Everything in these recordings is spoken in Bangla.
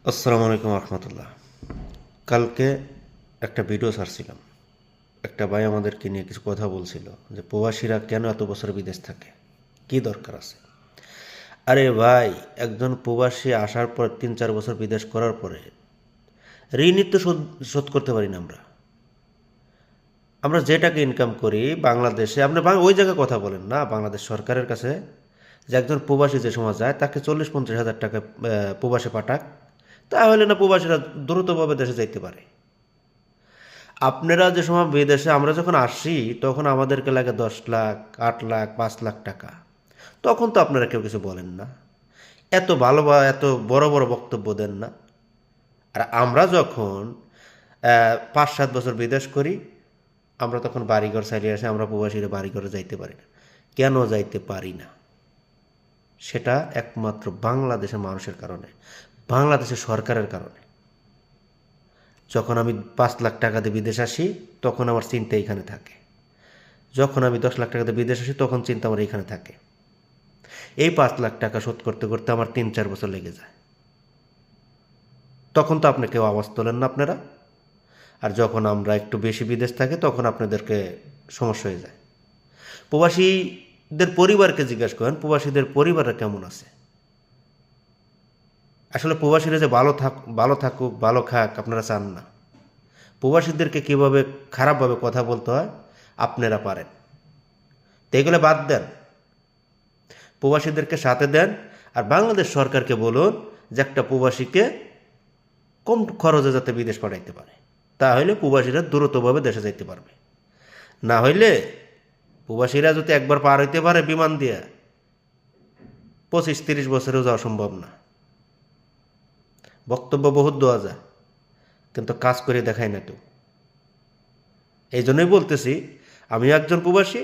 আসসালামু আলাইকুম রহমতুল্লাহ। কালকে একটা ভিডিও ছাড়ছিলাম। একটা ভাই আমাদেরকে নিয়ে কিছু কথা বলছিল যে প্রবাসীরা কেন এত বছর বিদেশ থাকে, কি দরকার আছে। আরে ভাই, একজন প্রবাসী আসার পর 3-4 বছর বিদেশ করার পরে ঋণই তো শোধ শোধ করতে পারি না আমরা। আমরা যে টাকা ইনকাম করি বাংলাদেশে, আপনি ওই জায়গায় কথা বলেন না, বাংলাদেশ সরকারের কাছে যে একজন প্রবাসী যে সময় যায় তাকে 40-50 হাজার টাকা প্রবাসে পাঠাক, তাহলে না প্রবাসীরা দ্রুতভাবে দেশে যাইতে পারে। আপনারা যে সময় বিদেশে আমরা যখন আসি তখন আমাদেরকে লাগে 10 লাখ, 8 লাখ, 5 লাখ টাকা। তখন তো আপনারা কেউ কিছু বলেন না, এত ভালো বা এত বড় বড় বক্তব্য দেন না। আর আমরা যখন 5-7 বছর বিদেশ করি, আমরা তখন বাড়িঘর চালিয়ে আসি, আমরা প্রবাসীরা বাড়িঘরে যাইতে পারি না। কেন যাইতে পারি না? সেটা একমাত্র বাংলাদেশের মানুষের কারণে, বাংলাদেশের সরকারের কারণে। যখন আমি 5 লাখ টাকা দিয়ে বিদেশ আসি তখন আমার চিন্তা এইখানে থাকে, যখন আমি 10 লাখ টাকা দিয়ে বিদেশ আসি তখন চিন্তা আমার এইখানে থাকে। এই 5 লাখ টাকা শোধ করতে করতে আমার 3-4 বছর লেগে যায়। তখন তো আপনি কেউ আওয়াজ তোলেন না আপনারা। আর যখন আমরা একটু বেশি বিদেশ থাকি তখন আপনাদেরকে সমস্যা হয়ে যায়। প্রবাসীদের পরিবারকে জিজ্ঞাসা করেন, প্রবাসীদের পরিবাররা কেমন আছে। আসলে প্রবাসীরা যে ভালো থাকুক, ভালো খাক আপনারা চান না। প্রবাসীদেরকে কীভাবে খারাপভাবে কথা বলতে হয় আপনারা পারেন। তো এগুলো বাদ দেন, প্রবাসীদেরকে সাথে দেন। আর বাংলাদেশ সরকারকে বলুন যে একটা প্রবাসীকে কম খরচে যাতে বিদেশ পাঠাইতে পারে, তাহলে প্রবাসীরা দ্রুতভাবে দেশে যাইতে পারবে। না হইলে প্রবাসীরা যদি একবার পার হইতে পারে বিমান দিয়ে, 25-30 বছরেও যাওয়া সম্ভব না। বক্তব্য বহুত দেওয়া যায়, কিন্তু কাজ করে দেখায় না কেউ। এই জন্যই বলতেছি, আমি একজন প্রবাসী,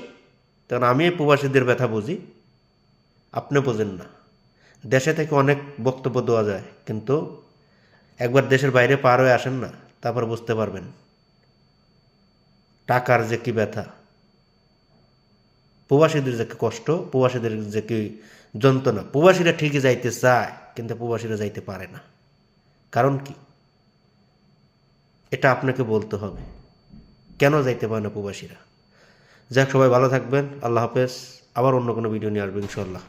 কারণ আমি এই প্রবাসীদের ব্যথা বুঝি, আপনি বোঝেন না। দেশে থেকে অনেক বক্তব্য দেওয়া যায়, কিন্তু একবার দেশের বাইরে পার হয়ে আসেন না, তারপর বুঝতে পারবেন টাকার যে কি ব্যথা, প্রবাসীদের যে কি কষ্ট, প্রবাসীদের যে কি যন্ত্রণা। প্রবাসীরা ঠিকই যাইতে চায় কিন্তু প্রবাসীরা যাইতে পারে না। কারণ কি, এটা আপনাকে বলতে হবে কেন যাইতে পারে না প্রবাসীরা। যাক, সবাই ভালো থাকবেন, আল্লাহ হাফেজ। আবার অন্য কোনো ভিডিও নিয়ে আসবেন ইনশাল্লাহ।